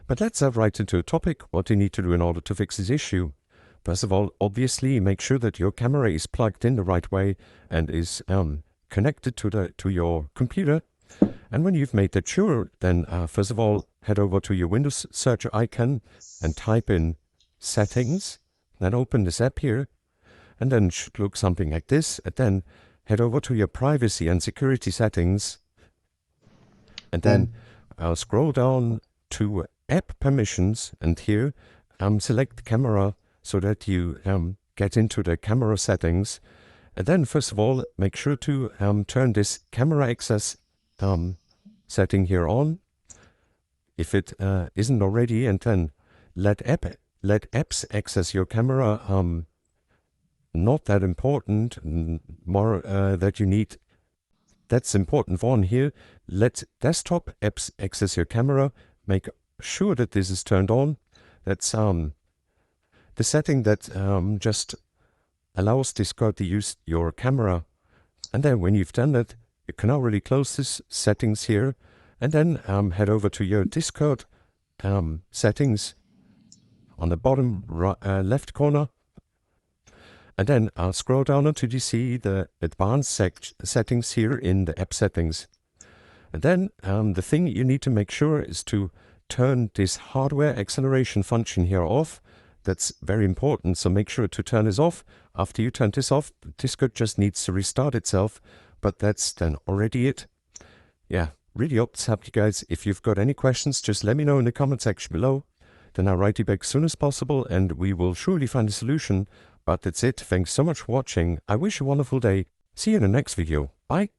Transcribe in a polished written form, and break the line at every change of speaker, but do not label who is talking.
But let's dive right into the topic, what you need to do in order to fix this issue. First of all, obviously make sure that your camera is plugged in the right way and is connected to your computer. And when you've made that sure, then first of all, head over to your Windows search icon and type in Settings. Then open this app here, and then it should look something like this. And then head over to your Privacy and Security settings, and then scroll down to App Permissions, and here select Camera so that you get into the camera settings. And then first of all, make sure to turn this camera access setting here on, if it isn't already, and then let apps access your camera. Not that important, more that you need. That's important one here. Let desktop apps access your camera. Make sure that this is turned on. That's the setting that just allows Discord to use your camera. And then when you've done that, you can already close this settings here, and then head over to your Discord settings on the bottom left corner. And then I'll scroll down until you see the advanced settings here in the app settings. And then the thing you need to make sure is to turn this hardware acceleration function here off. That's very important, so make sure to turn this off. After you turn this off, Discord just needs to restart itself, but that's then already it. Yeah, really hope this helped you guys. If you've got any questions, just let me know in the comment section below. Then I'll write you back as soon as possible, and we will surely find a solution. But that's it. Thanks so much for watching. I wish you a wonderful day. See you in the next video. Bye.